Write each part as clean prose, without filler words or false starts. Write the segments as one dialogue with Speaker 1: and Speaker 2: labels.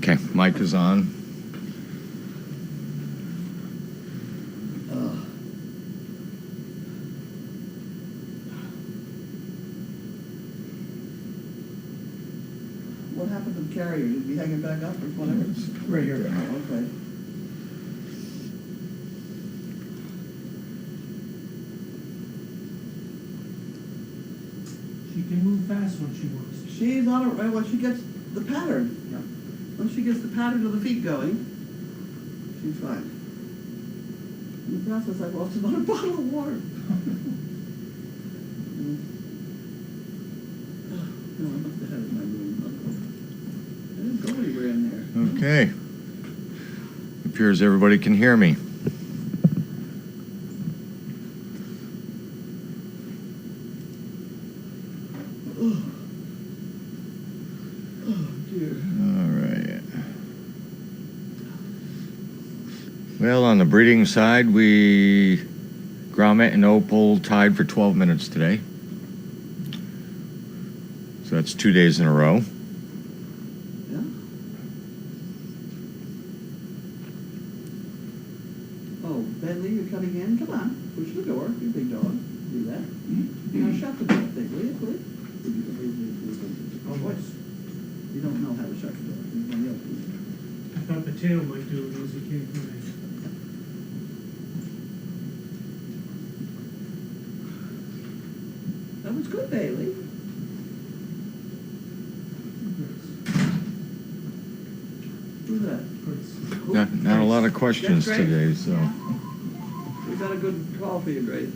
Speaker 1: Okay, mic is on.
Speaker 2: What happened to the carrier? Did we hang it back up or whatever?
Speaker 3: Right here.
Speaker 2: Oh, okay.
Speaker 3: She can move fast when she wants.
Speaker 2: She's on it right when she gets the pattern.
Speaker 3: Yeah.
Speaker 2: Once she gets the pattern of the feet going, she's fine. In the process, I've lost another bottle of water. No, I must have had it in my room. I didn't go anywhere in there.
Speaker 1: Okay. Appears everybody can hear me.
Speaker 2: Oh, dear.
Speaker 1: All right. Well, on the breeding side, Grommet and Opal tied for 12 minutes today. So that's 2 days in a row.
Speaker 2: Yeah? Oh, Bentley, you're coming in? Come on. Push the door. You big dog. Do that. Now shut the door thing, will you, please?
Speaker 3: Oh, voice.
Speaker 2: You don't know how to shut the door. Anybody else do?
Speaker 3: I thought the tail might do it as he came from me.
Speaker 2: That was good, Bailey. Who's that? Who?
Speaker 1: Not a lot of questions
Speaker 2: That's Grace?
Speaker 1: today, so.
Speaker 2: We got a good call for you, Grace.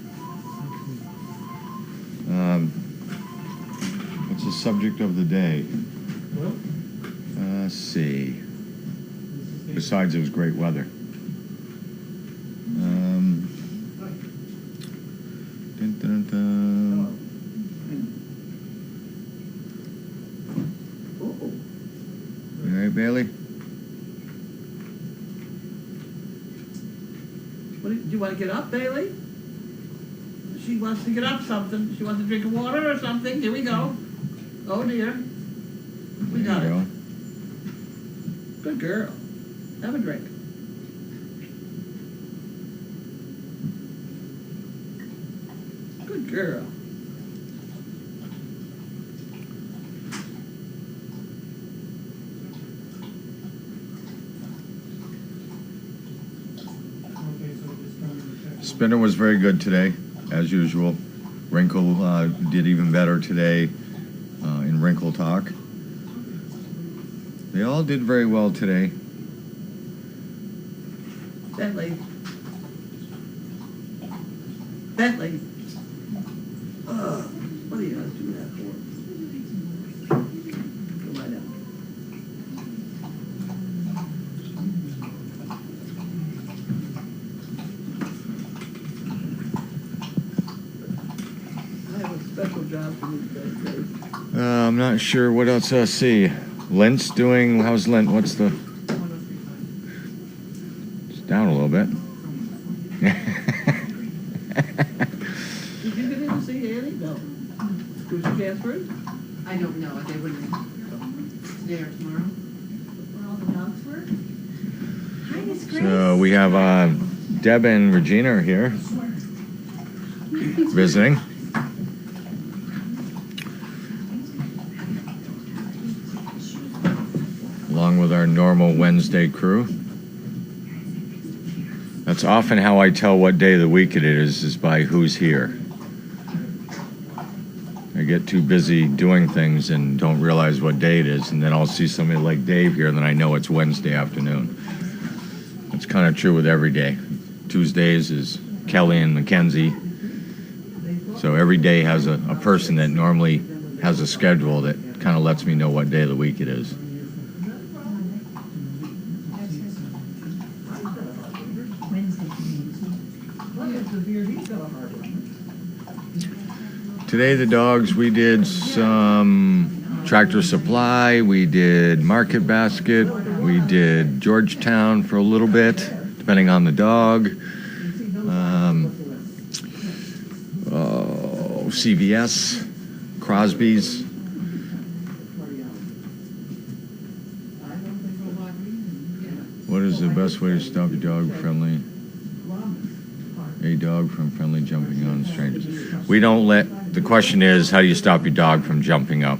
Speaker 1: What's the subject of the day?
Speaker 3: Well,
Speaker 1: Let's see.
Speaker 3: this is
Speaker 1: Besides, it was great weather. Dun, dun, dun.
Speaker 2: Oh,
Speaker 1: You all right, Bailey?
Speaker 2: do you want to get up, Bailey? She wants to get up something. She wants to drink water or something. Here we go. Oh, dear. We got
Speaker 1: There you
Speaker 2: it. Good girl. Have a drink. Good girl.
Speaker 3: okay, so this time.
Speaker 1: Spinner was very good today, as usual. Wrinkle did even better today in Wrinkle Talk. They all did very well today.
Speaker 2: Bentley. Bentley. What are you going to do that for? Go lie down. I have a special job for you today, Grace.
Speaker 1: I'm not sure what else I see. Lent's doing, how's Lent? What's the, it's down a little bit.
Speaker 2: Did you get in to see Annie? No. Was she transferred?
Speaker 4: I don't know, they wouldn't, today or tomorrow.
Speaker 2: Where all the dogs were?
Speaker 4: Hi, Miss Grace.
Speaker 1: So we have Deb and Regina are here visiting. Along with our normal Wednesday crew. That's often how I tell what day of the week it is by who's here. I get too busy doing things and don't realize what day it is, and then I'll see somebody like Dave here, and then I know it's Wednesday afternoon. It's kind of true with every day. Tuesdays is Kelly and Mackenzie. So every day has a person that normally has a schedule that kind of lets me know what day of the week it is. Today the dogs, we did some Tractor Supply, we did Market Basket, we did Georgetown for a little bit, depending on the dog. CVS, Crosby's. is the best way to stop a dog from friendly jumping on strangers. We don't let, the question is, how do you stop your dog from jumping up?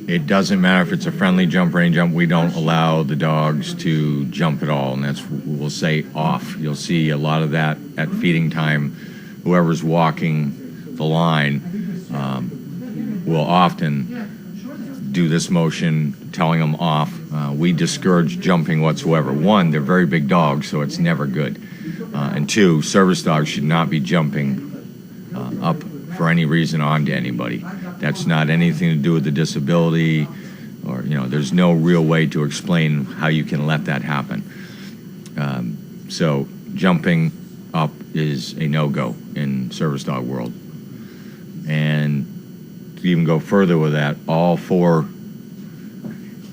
Speaker 1: It doesn't matter if it's a friendly jump or any jump, we don't allow the dogs to jump at all, and that's, we'll say, off. You'll see a lot of that at feeding time. Whoever's walking the line will often do this motion, telling them off. We discourage jumping whatsoever. One, they're very big dogs, so it's never good. And two, service dogs should not be jumping up for any reason onto anybody. That's not anything to do with the disability, or, you know, there's no real way to explain how you can let that happen. So jumping up is a no-go in service dog world. And to even go further with that, all 4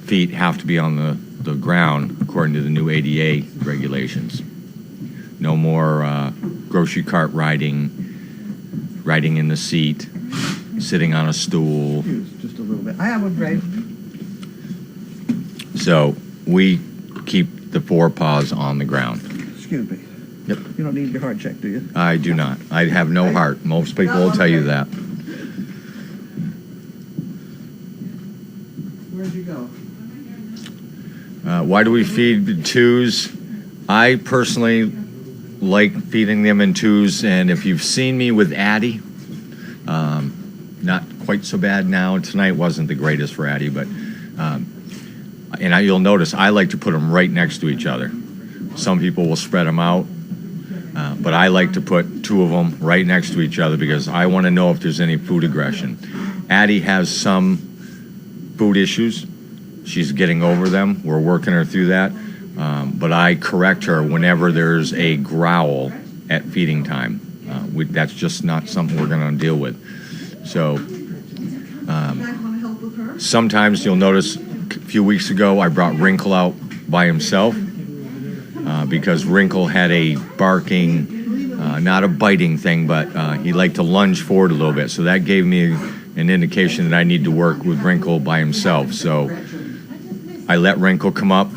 Speaker 1: feet have to be on the ground according to the new ADA regulations. No more grocery cart riding in the seat, sitting on a stool.
Speaker 5: Just a little bit. I have a break.
Speaker 1: So we keep the 4 paws on the ground.
Speaker 5: Excuse me.
Speaker 1: Yep.
Speaker 5: You don't need your heart checked, do you?
Speaker 1: I do not. I have no heart. Most people will tell you that.
Speaker 2: Where'd you go?
Speaker 1: Why do we feed 2s? I personally like feeding them in 2s, and if you've seen me with Addie, not quite so bad now. Tonight wasn't the greatest for Addie, but you'll notice I like to put them right next to each other. Some people will spread them out, but I like to put 2 of them right next to each other because I want to know if there's any food aggression. Addie has some food issues. She's getting over them. We're working her through that. But I correct her whenever there's a growl at feeding time. That's just not something we're going to deal with. So sometimes you'll notice a few weeks ago I brought Wrinkle out by himself because Wrinkle had a barking, not a biting thing, but he liked to lunge forward a little bit. So that gave me an indication that I need to work with Wrinkle by himself. So I let Wrinkle come up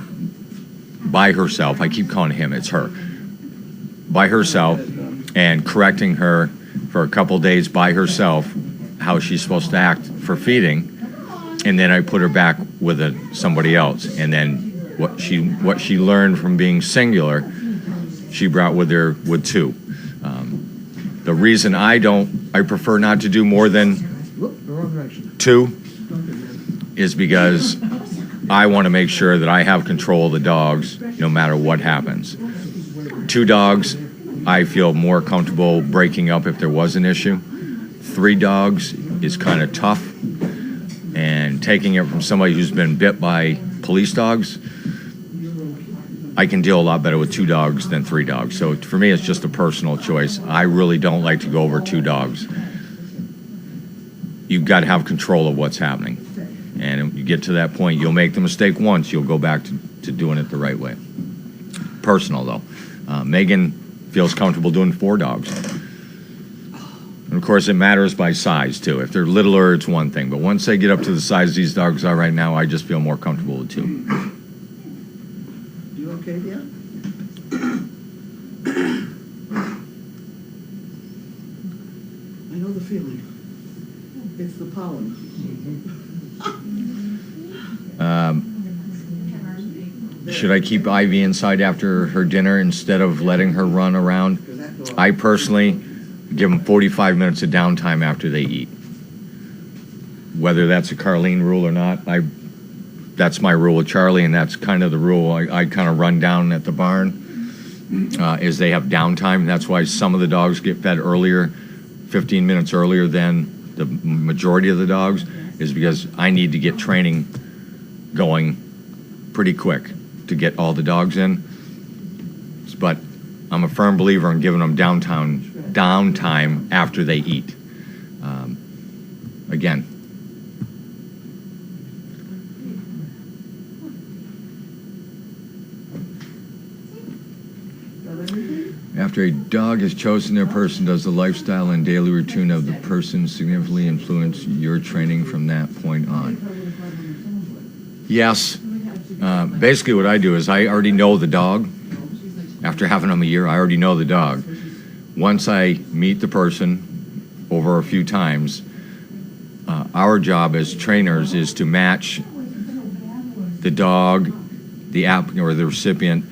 Speaker 1: by herself. I keep calling him, it's her. By herself, and correcting her for a couple days by herself how she's supposed to act for feeding, and then I put her back with somebody else, and then what she learned from being singular, she brought with her with 2. The reason I prefer not to do more than
Speaker 5: Whoop, the wrong direction.
Speaker 1: 2 is because I want to make sure that I have control of the dogs no matter what happens. 2 dogs, I feel more comfortable breaking up if there was an issue. 3 dogs is kind of tough, and taking it from somebody who's been bit by police dogs, I can deal a lot better with 2 dogs than 3 dogs. So for me, it's just a personal choice. I really don't like to go over 2 dogs. You've got to have control of what's happening. And if you get to that point, you'll make the mistake once, you'll go back to doing it the right way. Personal, though. Megan feels comfortable doing 4 dogs. And, of course, it matters by size, too. If they're littler, it's one thing. But once they get up to the size these dogs are right now, I just feel more comfortable with 2.
Speaker 5: You okay, dear?
Speaker 2: I know the feeling. It's the pollen.
Speaker 1: Should I keep Ivy inside after her dinner instead of letting her run around? I personally give them 45 minutes of downtime after they eat. Whether that's a Carlene rule or not, that's my rule with Charlie, and that's kind of the rule I kind of run down at the barn, is they have downtime. That's why some of the dogs get fed earlier, 15 minutes earlier than the majority of the dogs, is because I need to get training going pretty quick to get all the dogs in. But I'm a firm believer in giving them downtime after they eat. Again, after a dog has chosen their person, does the lifestyle and daily routine of the person significantly influence your training from that point on? Yes. Basically what I do is I already know the dog. After having them a year, I already know the dog. Once I meet the person over a few times, our job as trainers is to match the dog, the app or the recipient,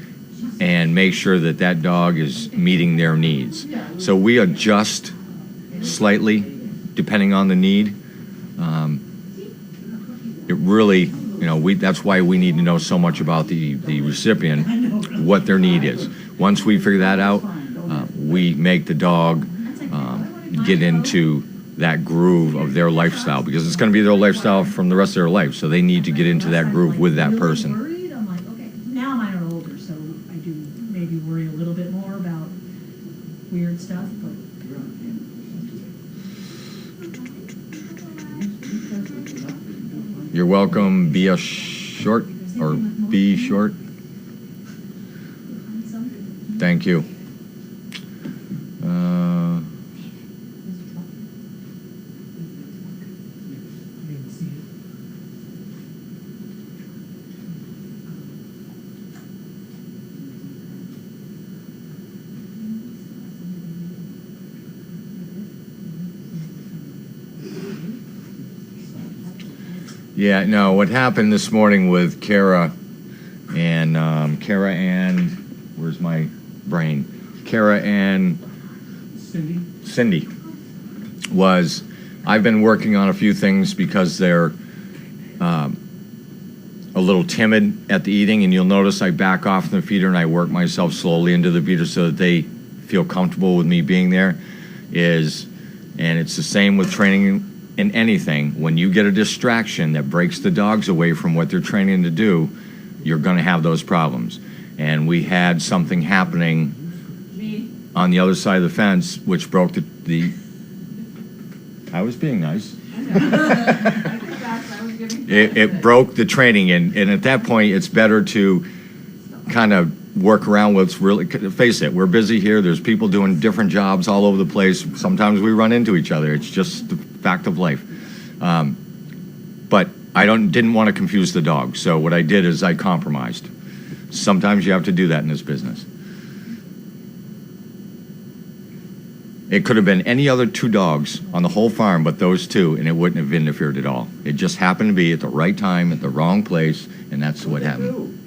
Speaker 1: and make sure that that dog is meeting their needs. So we adjust slightly depending on the need. It really, that's why we need to know so much about the recipient, what their need is. Once we figure that out, we make the dog get into that groove of their lifestyle, because it's going to be their lifestyle from the rest of their life. So they need to get into that groove with that person.
Speaker 6: Worried? I'm like, okay, now mine are older, so I do maybe worry a little bit more about weird stuff, but.
Speaker 1: You're welcome. Be a short or be short. Thank you.
Speaker 3: Didn't see it.
Speaker 1: Yeah, no, what happened this morning with Kara and where's my brain? Kara and Cindy was, I've been working on a few things because they're a little timid at the eating, and you'll notice I back off from the feeder and I work myself slowly into the feeder so that they feel comfortable with me being there. And it's the same with training in anything. When you get a distraction that breaks the dogs away from what they're training to do, you're going to have those problems. And we had something happening on the other side of the fence, which broke the I was being nice. It broke the training, and at that point, it's better to kind of work around what's really, face it, we're busy here, there's people doing different jobs all over the place, sometimes we run into each other, it's just the fact of life. But I didn't want to confuse the dog, so what I did is I compromised. Sometimes you have to do that in this business. It could have been any other two dogs on the whole farm but those two, and it wouldn't have interfered at all. It just happened to be at the right time, at the wrong place, and that's what happened.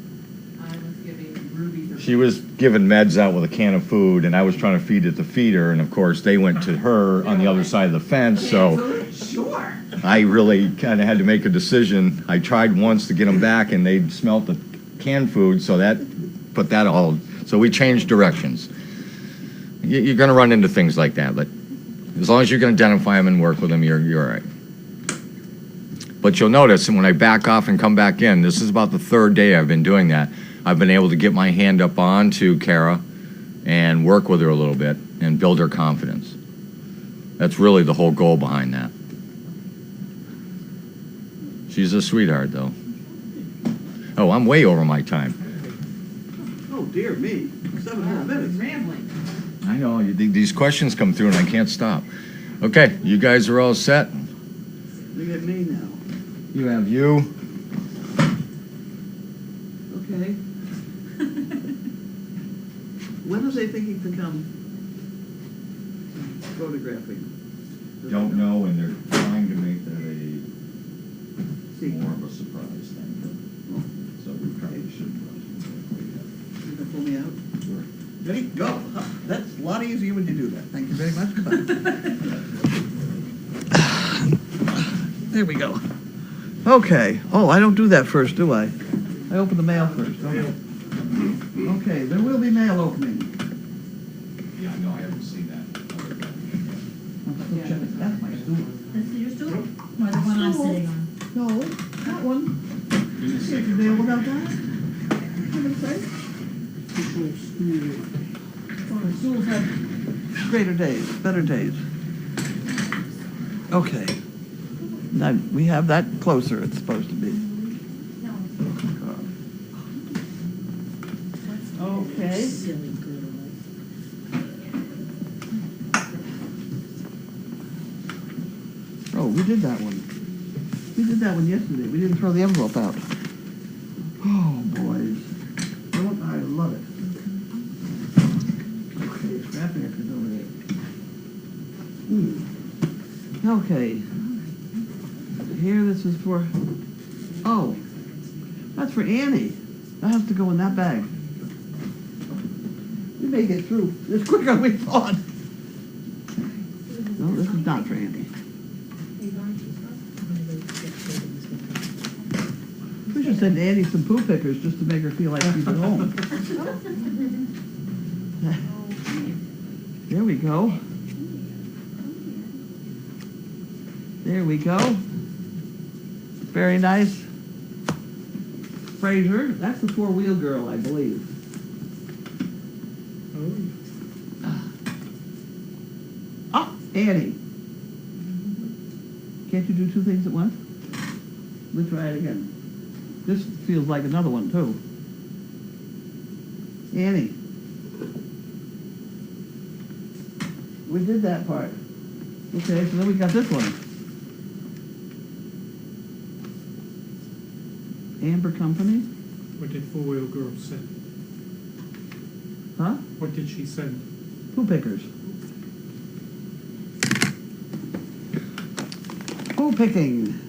Speaker 4: I was giving Ruby.
Speaker 1: She was giving meds out with a can of food, and I was trying to feed at the feeder, and of course they went to her on the other side of the fence, so
Speaker 4: Sure.
Speaker 1: I really kind of had to make a decision. I tried once to get them back, and they smelt the canned food, so that put that all, so we changed directions. You're going to run into things like that, but as long as you can identify them and work with them, you're all right. But you'll notice, and when I back off and come back in, this is about the third day I've been doing that, I've been able to get my hand up onto Kara and work with her a little bit and build her confidence. That's really the whole goal behind that. She's a sweetheart, though. Oh, I'm way over my time.
Speaker 7: Oh, dear me, 7 more minutes.
Speaker 4: Rambling.
Speaker 1: I know, these questions come through and I can't stop. Okay, you guys are all set?
Speaker 7: Look at me now.
Speaker 1: You have you.
Speaker 7: Okay. When are they thinking to come photographing?
Speaker 1: Don't know, and they're trying to make that
Speaker 7: Secret.
Speaker 1: more of a surprise thing. So we probably shouldn't.
Speaker 7: You can pull me out?
Speaker 1: Sure.
Speaker 7: Ready? Go. That's a lot easier when you do that. Thank you very much. Goodbye.
Speaker 5: There we go. Okay. Oh, I don't do that first, do I? I open the mail first, don't I? Okay, there will be mail opening.
Speaker 1: Yeah, no, I haven't seen that.
Speaker 5: That's my stool.
Speaker 6: This is your stool? Or the one I'm sitting on?
Speaker 5: No, that one. Is it available without that? Heaven's sake. Well, the stools have greater days, better days. Okay. Now, we have that closer, it's supposed to be. Okay.
Speaker 6: Silly girl.
Speaker 5: Oh, we did that one. We did that one yesterday. We didn't throw the envelope out. Oh, boys. Don't I love it. Okay, scrap acres over there. Okay. Here, this is for, oh, that's for Annie. That has to go in that bag. We may get through this quicker than we thought. No, this is not for Annie. We should send Annie some poo pickers just to make her feel like she's at home. There we go. There we go. Very nice. Fraser, that's the four-wheel girl, I believe. Ah, Annie. Can't you do two things at once? Let's try it again. This feels like another one, too. Annie. We did that part. Okay, so then we got this one. Amber Company?
Speaker 3: What did four-wheel girl send?
Speaker 5: Huh?
Speaker 3: What did she send?
Speaker 5: Poo pickers. Poo picking.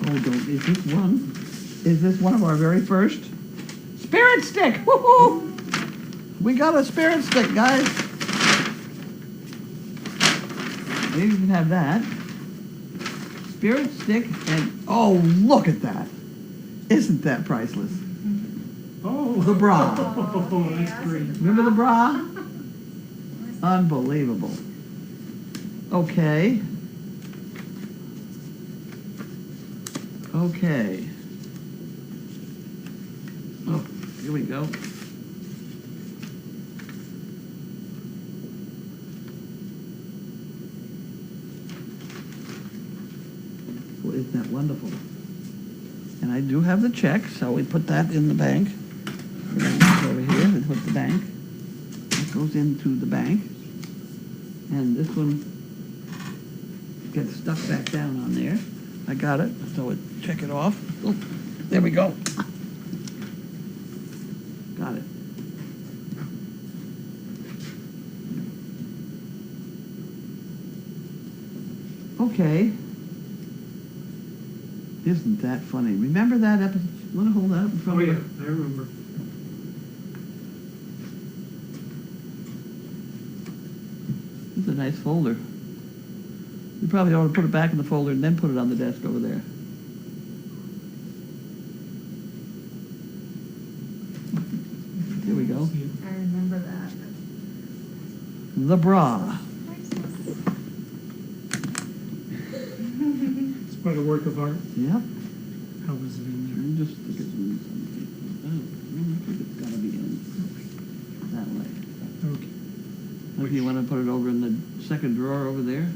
Speaker 5: Oh, don't, is this one of our very first? Spirit stick! Woohoo! We got a spirit stick, guys. Maybe you can have that. Spirit stick and, oh, look at that. Isn't that priceless?
Speaker 3: Oh.
Speaker 5: The bra.
Speaker 3: Oh, that's great.
Speaker 5: Remember the bra? Unbelievable. Okay. Okay. Oh, here we go. Well, isn't that wonderful? And I do have the check, so we put that in the bank. Over here, we put the bank. That goes into the bank. And this one gets stuck back down on there. I got it, so check it off. Oh, there we go. Got it. Okay. Isn't that funny? Remember that episode? Want to hold that up in front
Speaker 3: Oh,
Speaker 5: of
Speaker 3: yeah,
Speaker 5: you?
Speaker 3: I remember.
Speaker 5: It's a nice folder. You probably ought to put it back in the folder and then put it on the desk over there. Here we go.
Speaker 4: I remember that.
Speaker 5: The bra.
Speaker 3: It's quite a work of art.
Speaker 5: Yep.
Speaker 3: How was it in
Speaker 5: And just stick it in something. Oh, I think it's gotta be in that way.
Speaker 3: there? Okay.
Speaker 5: If you want to put it over in the second drawer over there.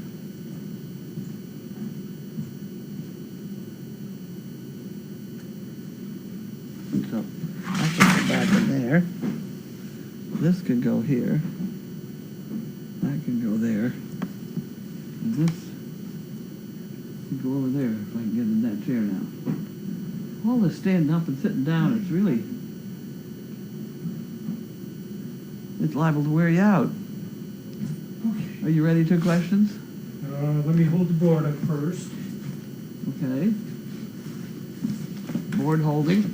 Speaker 5: So that can go back in there. This can go here. That can go there. And this can go over there if I can get in that chair now. All this standing up and sitting down, it's really, it's liable to wear you out. Are you ready to questions?
Speaker 3: Let me hold the board up first.
Speaker 5: Okay. Board holding.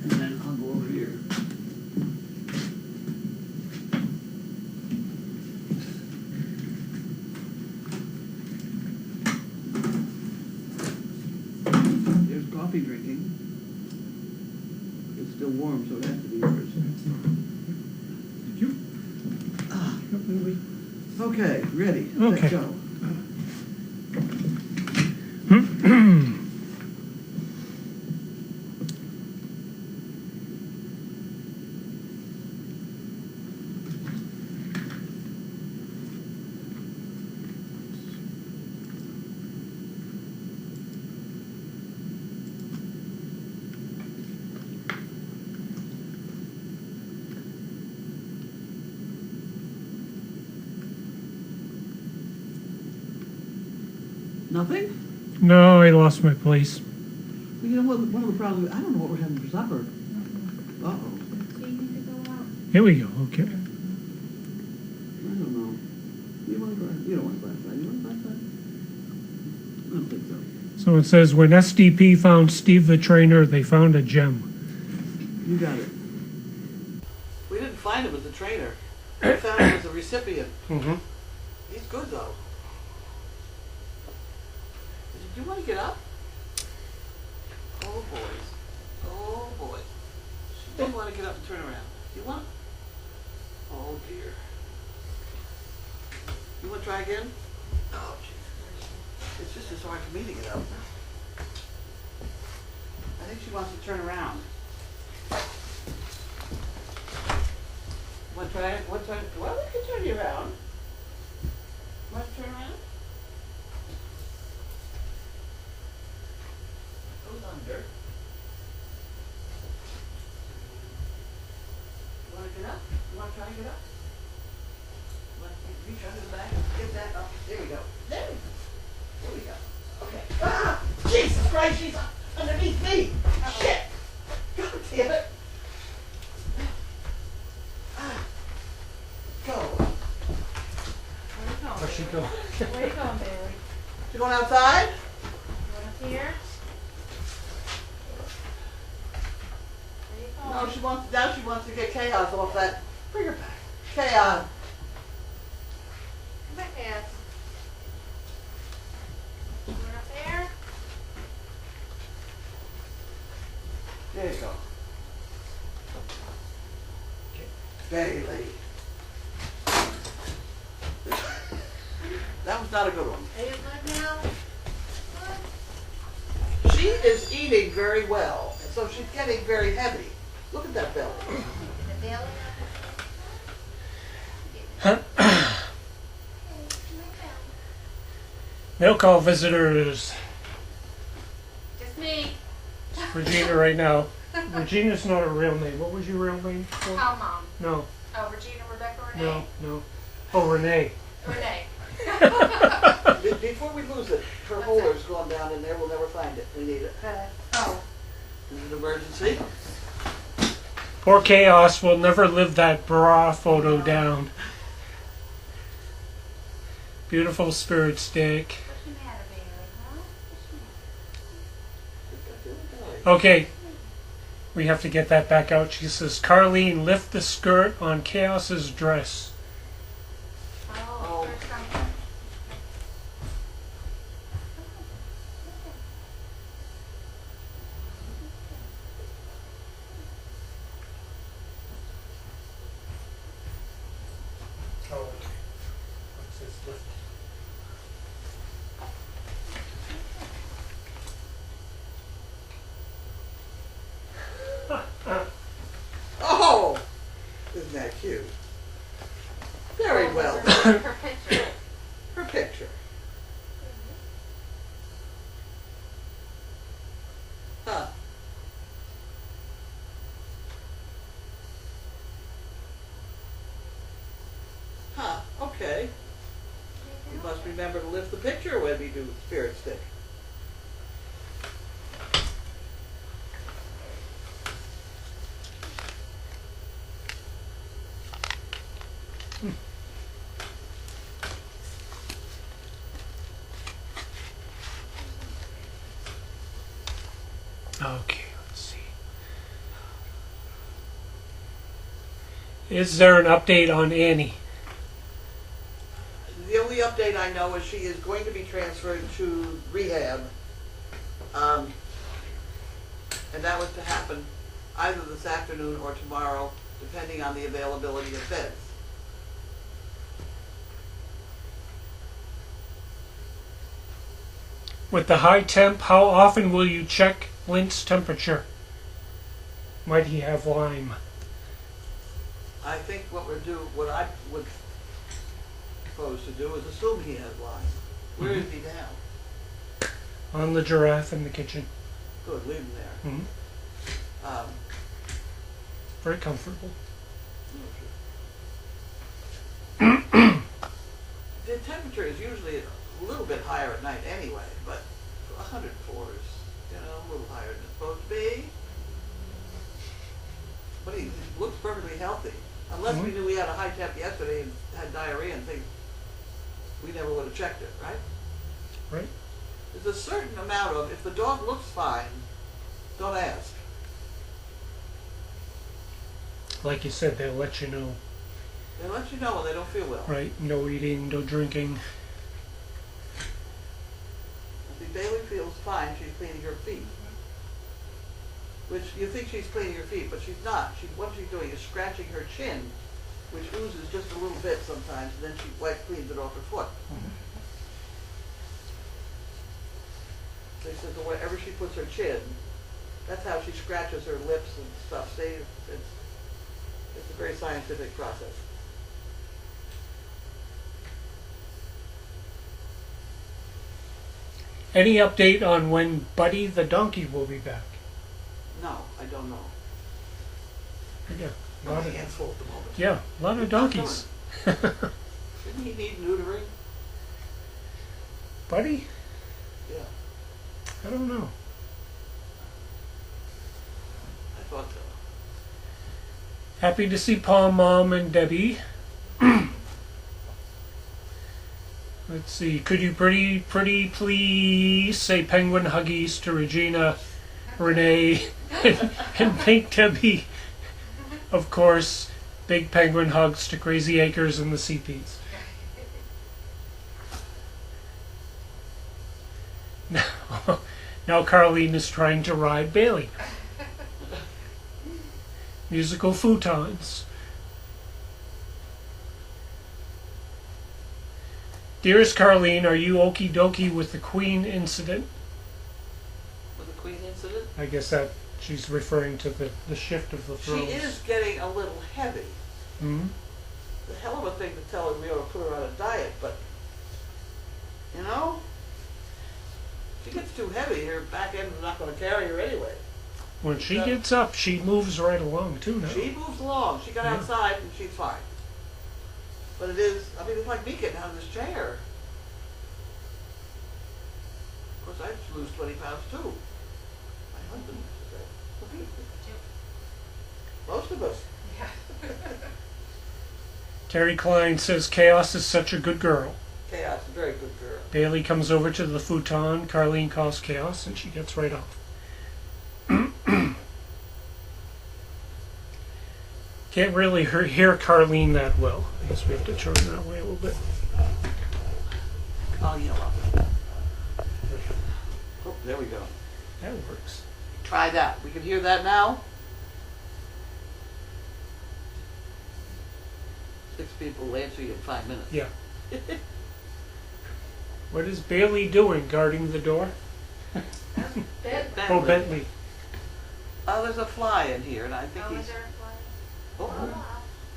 Speaker 5: And then I'll go over here. There's coffee drinking. It's still warm, so it has to be yours.
Speaker 3: Thank you.
Speaker 5: Okay, ready.
Speaker 3: Okay.
Speaker 5: Let's go. Nothing?
Speaker 3: No, I lost my place.
Speaker 5: Well, you know what, one of the problems, I don't know what we're having for supper. Uh-oh,
Speaker 6: So you need to go out.
Speaker 3: Here we go, okay.
Speaker 5: I don't know. You want a glass, you don't want a glass, right? You want a glass, right? I don't think so.
Speaker 3: So it says, when SDP found Steve the trainer, they found a gem.
Speaker 5: You got it.
Speaker 7: We didn't find him as a trainer. We found him as a recipient.
Speaker 3: Mm-hmm.
Speaker 7: He's good though. Did you want to get up? Oh boys. Oh boy. She didn't want to get up and turn around. You want? Oh dear. You want to try again? Oh jeez. It's just as hard for me to get up. I think she wants to turn around. Want to try it? Want to try it? Well, we can turn you around. Want to turn around? Goes under. You want to get up? You want to try and get up? Want to reach under the back and get that up? There we go. There we go. There we go. Okay. Ah! Jesus Christ, she's underneath me! Shit! God damn it! Ah. Go.
Speaker 3: Where's she go?
Speaker 6: Where you going, Bailey?
Speaker 7: You going outside?
Speaker 6: Going up here? Where you going?
Speaker 7: No, she wants to get chaos off that. Bring her back. Chaos.
Speaker 6: Come back, Dad. Going up there?
Speaker 7: There you go. Bailey. That was not a good one.
Speaker 6: Are you good now?
Speaker 7: She is eating very well, and so she's getting very heavy. Look at that belly.
Speaker 6: The belly?
Speaker 3: Mail call visitors.
Speaker 6: Just me.
Speaker 3: Regina right now. Regina's not a real name. What was your real name? before?
Speaker 6: Call Mom.
Speaker 3: No,
Speaker 6: Oh, Regina, Rebecca, Renee?
Speaker 3: no, no. Oh, Renee.
Speaker 6: Renee.
Speaker 7: Before we lose it, her holder's gone down in there. We'll never find it. We need it.
Speaker 6: Oh.
Speaker 7: This is an emergency.
Speaker 3: Poor Chaos will never live that bra photo down. Beautiful spirit stick.
Speaker 6: What's the matter, Bailey, huh? What's the matter?
Speaker 3: Okay, we have to get that back out. She says, Carlene, lift the skirt on Chaos's dress.
Speaker 6: Oh, there's something.
Speaker 3: Oh, okay. What's this lift?
Speaker 7: Oh! Isn't that cute? Very well.
Speaker 6: Her picture.
Speaker 7: Her picture. Huh. Huh, okay. You must remember to lift the picture when we do spirit stick.
Speaker 3: Okay, let's see. Is there an update on Annie?
Speaker 7: The only update I know is she is going to be transferred to rehab. And that was to happen either this afternoon or tomorrow, depending on the availability of beds.
Speaker 3: With the high temp, how often will you check Lint's temperature? Might he have Lyme?
Speaker 7: I think what I would propose to do is assume he has Lyme. Where is he now?
Speaker 3: On the giraffe in the kitchen.
Speaker 7: Good, leave him there.
Speaker 3: Hmm. Very comfortable.
Speaker 7: The temperature is usually a little bit higher at night anyway, but 104 is, a little higher than it's supposed to be. But he looks perfectly healthy. Unless we knew he had a high temp yesterday and had diarrhea and things, we never would have checked it, right?
Speaker 3: Right.
Speaker 7: There's a certain amount of, if the dog looks fine, don't ask.
Speaker 3: Like you said, they'll let you know.
Speaker 7: They let you know when they don't feel well.
Speaker 3: Right. No eating, no drinking.
Speaker 7: If Bailey feels fine, she's cleaning her feet. Which you think she's cleaning her feet, but she's not. What she's doing is scratching her chin, which oozes just a little bit sometimes, and then she cleans it off her foot. They said that wherever she puts her chin, that's how she scratches her lips and stuff. See, it's a very scientific process.
Speaker 3: Any update on when Buddy the donkey will be back?
Speaker 7: No, I don't know.
Speaker 3: Yeah.
Speaker 7: My hands full at the moment.
Speaker 3: Yeah, a lot of donkeys.
Speaker 7: Didn't he need neutering?
Speaker 3: Buddy?
Speaker 7: Yeah,
Speaker 3: I don't know.
Speaker 7: I thought so.
Speaker 3: Happy to see Paul, Mom, and Debbie. Let's see. Could you pretty please say penguin huggies to Regina, Renee, and Pink Debbie? Of course, big penguin hugs to Crazy Acres and the CPs. Now Carlene is trying to ride Bailey. Musical futons. Dearest Carlene, are you okie dokie with the Queen incident?
Speaker 7: With the Queen incident?
Speaker 3: I guess that she's referring to the shift of the thrones.
Speaker 7: She is getting a little heavy.
Speaker 3: Hmm?
Speaker 7: It's a hell of a thing to tell her we ought to put her on a diet, but, she gets too heavy, her back end is not going to carry her anyway.
Speaker 3: When she gets up, she moves right along too now.
Speaker 7: She moves along. She got
Speaker 3: Yeah.
Speaker 7: outside and she's fine. But it's like me getting out of this chair. Of course, I lose 20 pounds too. My husband used to say. Most of us.
Speaker 3: Terry Klein says Chaos is such a good girl.
Speaker 7: Chaos, a very good girl.
Speaker 3: Bailey comes over to the futon. Carlene calls Chaos, and she gets right off. Can't really hear Carlene that well. I guess we have to turn that way a little bit.
Speaker 7: I'll yell up. Oh, there we go.
Speaker 3: That works.
Speaker 7: Try that. We can hear that now. 6 people will answer you in 5 minutes.
Speaker 3: Yeah. What is Bailey doing, guarding the door? Oh, Bentley.
Speaker 7: Oh, there's a fly in here, and I think he's...
Speaker 8: is there a fly?
Speaker 7: Oh,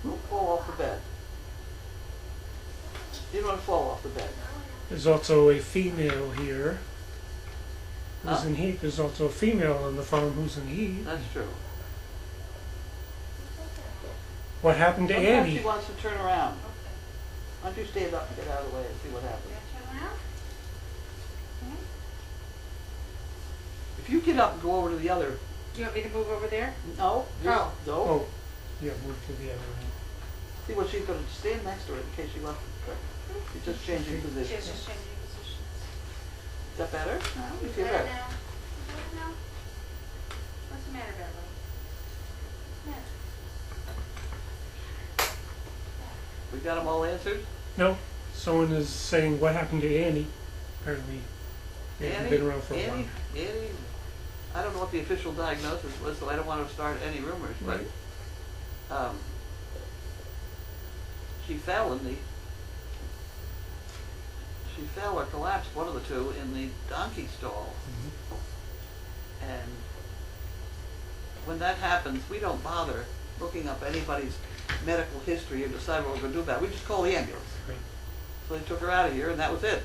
Speaker 7: don't fall off the bed. You don't want to fall off the bed.
Speaker 3: There's also a female here. Who's
Speaker 7: Huh?
Speaker 3: in heat. There's also a female on the farm who's in heat.
Speaker 7: That's true.
Speaker 3: What happened to
Speaker 7: Sometimes
Speaker 3: Annie?
Speaker 7: she wants to turn around. Why don't you stand up and get out of the way and see what happens?
Speaker 8: Turn around?
Speaker 7: If you get up and go over to the other...
Speaker 8: Do you want me to move over there?
Speaker 7: No.
Speaker 8: Oh.
Speaker 7: No.
Speaker 3: Oh, yeah, move to the other end.
Speaker 7: See what she's going to stand next to her in case she left it. She's just changing
Speaker 8: She's
Speaker 7: positions.
Speaker 8: just changing positions.
Speaker 7: Is that better?
Speaker 8: No,
Speaker 7: You
Speaker 8: is
Speaker 7: feel
Speaker 8: that
Speaker 7: better?
Speaker 8: now? No. What's the matter, Beverly? What's the matter?
Speaker 7: We got them all answered?
Speaker 3: No, someone is saying what happened to Annie. Apparently, they haven't been around for a while.
Speaker 7: Annie, I don't know what the official diagnosis was, so I don't want to start any rumors, but
Speaker 3: Right.
Speaker 7: She fell or collapsed, one of the two, in the donkey stall.
Speaker 3: Mm-hmm.
Speaker 7: And when that happens, we don't bother looking up anybody's medical history and decide what we're going to do about it. We just call the ambulance.
Speaker 3: Right.
Speaker 7: So they took her out of here, and that was it.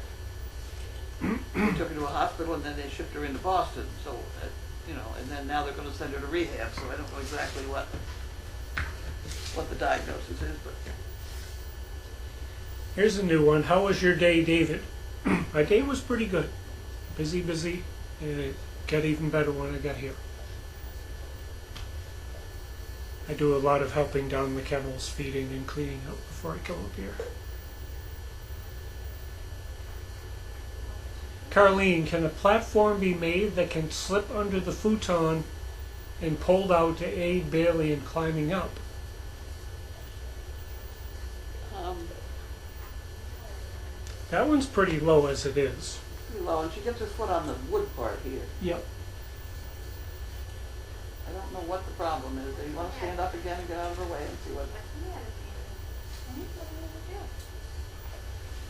Speaker 7: They took her to a hospital, and then they shipped her into Boston. So, and then now they're going to send her to rehab. So I don't know exactly what the diagnosis is, but
Speaker 3: Here's a new one. How was your day, David? My day was pretty good. Busy, busy, and it got even better when I got here. I do a lot of helping down the kennels, feeding and cleaning up before I come up here. Carlene, can a platform be made that can slip under the futon and pulled out to aid Bailey in climbing up? That one's pretty low as it is.
Speaker 7: Pretty low, and she gets her foot on the wood part here.
Speaker 3: Yep.
Speaker 7: I don't know what the problem is. Do you want to stand up again and get out of her way and see what...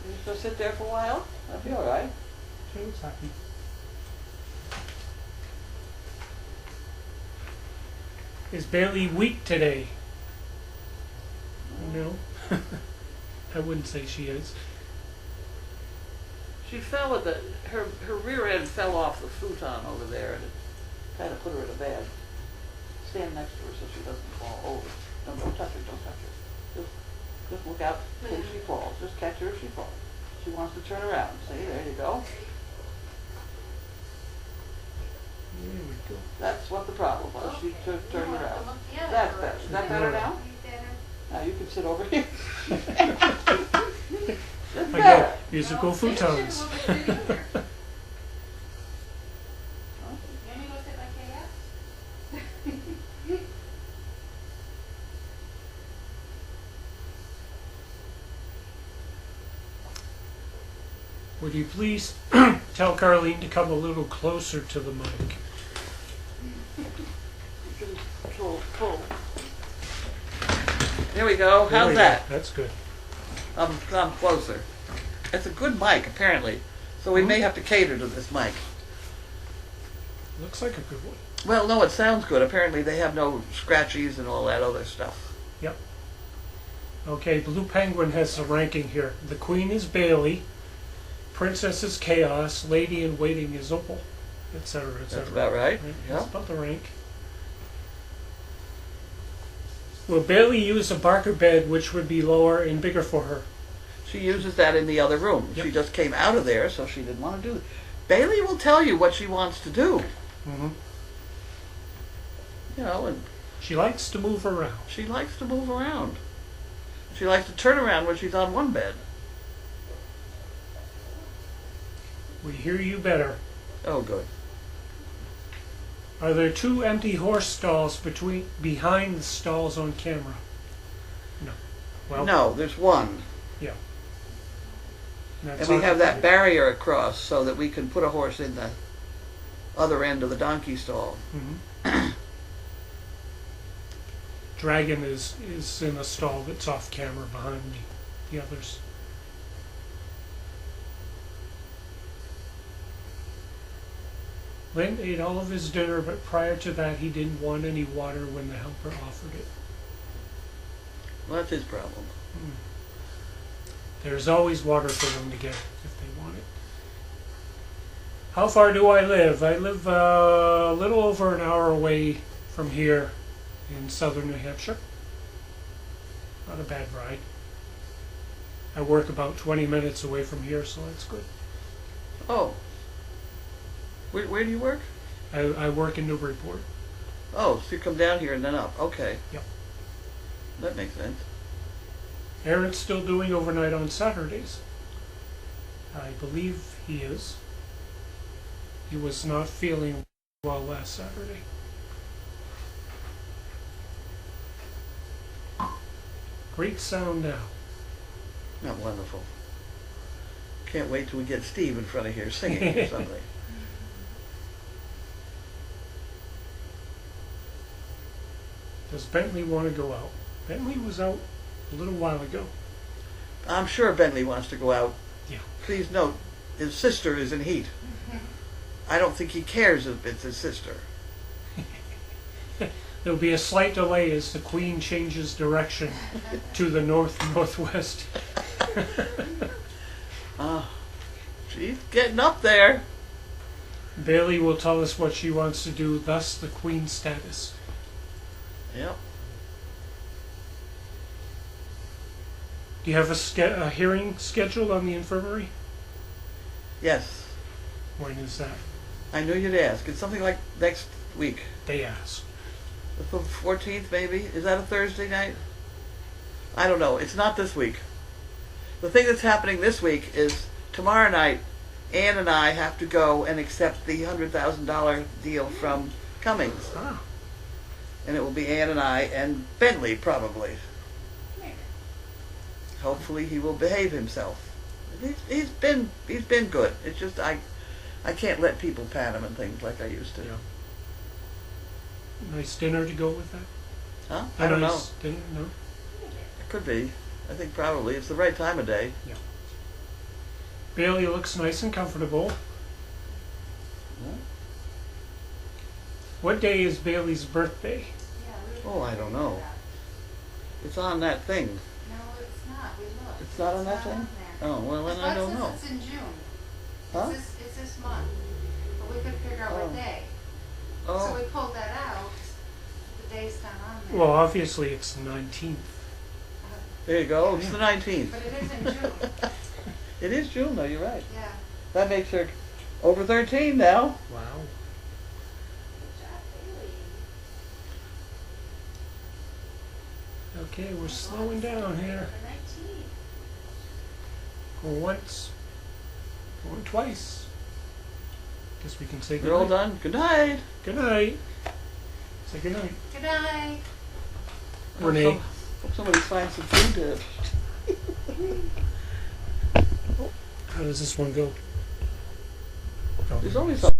Speaker 7: You just gonna sit there for a while? That'll be all right.
Speaker 3: She looks happy. Is Bailey weak today? No. I wouldn't say she is.
Speaker 7: She fell with her rear end fell off the futon over there, and it kind of put her in a bad. Stand next to her so she doesn't fall over. No, don't touch her, don't touch her. Just look out in case she falls. Just catch her if she falls. She wants to turn around. See, there you go.
Speaker 3: There we go.
Speaker 7: That's what the problem was. She turned around. That's better. Is that better now? Now you can sit over here. That's
Speaker 3: I
Speaker 7: better.
Speaker 3: got musical futons. Would you please tell Carlene to come a little closer to the mic?
Speaker 7: You can pull. There we go.
Speaker 3: There
Speaker 7: How's
Speaker 3: we go.
Speaker 7: that?
Speaker 3: That's good.
Speaker 7: I'm closer. It's a good mic, apparently. So we may have to cater to this mic.
Speaker 3: Looks like a good one.
Speaker 7: Well, no, it sounds good. Apparently they have no scratchies and all that other stuff.
Speaker 3: Yep. Okay, Blue Penguin has a ranking here. The Queen is Bailey, Princess is Chaos, Lady in Waiting is Opal, etc., etc.
Speaker 7: That's about right.
Speaker 3: That's
Speaker 7: Yeah.
Speaker 3: about the rank. Will Bailey use a Barker bed which would be lower and bigger for her?
Speaker 7: She uses that in the other room.
Speaker 3: Yep.
Speaker 7: She just came out of there, so she didn't want to do it. Bailey will tell you what she wants to do.
Speaker 3: Mm-hmm.
Speaker 7: You know, and
Speaker 3: She likes to move around.
Speaker 7: she likes to move around. She likes to turn around when she's on one bed.
Speaker 3: We hear you better.
Speaker 7: Oh, good.
Speaker 3: Are there two empty horse stalls behind the stalls on camera? No. Well,
Speaker 7: No, there's one.
Speaker 3: Yeah. That's
Speaker 7: And we have that
Speaker 3: occupied.
Speaker 7: barrier across so that we can put a horse in the other end of the donkey stall.
Speaker 3: Mhm. Dragon is in a stall that's off camera behind the others. Lynn ate all of his dinner, but prior to that he didn't want any water when the helper offered it.
Speaker 7: Well, that's his problem.
Speaker 3: There's always water for them to get if they want it. How far do I live? I live a little over an hour away from here in southern New Hampshire. Not a bad ride. I work about 20 minutes away from here, so that's good.
Speaker 7: Oh. Where do you work?
Speaker 3: I work in Newburyport.
Speaker 7: Oh, so you come down here and then up. Okay.
Speaker 3: Yep.
Speaker 7: That makes sense.
Speaker 3: Aaron's still doing overnight on Saturdays. I believe he is. He was not feeling well last Saturday. Great sound now.
Speaker 7: Not wonderful. Can't wait till we get Steve in front of here singing or something.
Speaker 3: Does Bentley want to go out? Bentley was out a little while ago.
Speaker 7: I'm sure Bentley wants to go out.
Speaker 3: Yeah.
Speaker 7: Please note, his sister is in heat. I don't think he cares if it's his sister.
Speaker 3: There'll be a slight delay as the Queen changes direction to the northwest.
Speaker 7: She's getting up there.
Speaker 3: Bailey will tell us what she wants to do, thus the Queen status.
Speaker 7: Yep.
Speaker 3: Do you have a hearing scheduled on the infirmary?
Speaker 2: Yes,
Speaker 3: When is that?
Speaker 2: I knew you'd ask. It's something like next week.
Speaker 3: They ask.
Speaker 2: The 14th, maybe? Is that a Thursday night? I don't know. It's not this week. The thing that's happening this week is tomorrow night, Ann and I have to go and accept the $100,000 deal from Cummings.
Speaker 3: Ah,
Speaker 2: And it will be Ann and I and Bentley, probably.
Speaker 8: Maybe.
Speaker 2: Hopefully he will behave himself. He's been good. It's just I can't let people pat him and things like I used to.
Speaker 3: yeah. Nice dinner to go with that?
Speaker 2: Huh? I don't know.
Speaker 3: Nice dinner? No?
Speaker 2: It could be. I think probably. It's the right time of day.
Speaker 3: Bailey looks nice and comfortable.
Speaker 2: Huh?
Speaker 3: What day is Bailey's birthday?
Speaker 8: Yeah, we
Speaker 2: Oh, I don't know. It's on that thing.
Speaker 8: No, it's not. We looked.
Speaker 2: It's not on that
Speaker 8: It's
Speaker 2: thing?
Speaker 8: on there.
Speaker 2: Oh, well, then I
Speaker 8: It
Speaker 2: don't
Speaker 8: says
Speaker 2: know.
Speaker 8: it's in June.
Speaker 2: Huh?
Speaker 8: It's this month. But we couldn't figure out
Speaker 2: Oh.
Speaker 8: what day. So
Speaker 2: Oh,
Speaker 8: we pulled that out. The day's not on there.
Speaker 3: Well, obviously it's the 19th.
Speaker 2: there you go. It's the 19th.
Speaker 8: But it is in June.
Speaker 2: It is June, though. You're right.
Speaker 8: Yeah.
Speaker 2: That makes her over 13 now.
Speaker 3: Wow.
Speaker 8: Good job, Bailey.
Speaker 3: Okay, we're slowing down here.
Speaker 8: The 19th.
Speaker 3: Going once. Going twice. Guess we can say
Speaker 2: You're all
Speaker 3: goodnight.
Speaker 2: done. Good night.
Speaker 3: Good night. Say good night.
Speaker 8: Good night.
Speaker 3: Renee.
Speaker 2: Hope somebody finds some food to.
Speaker 3: How does this one go? Oh.
Speaker 2: There's only some.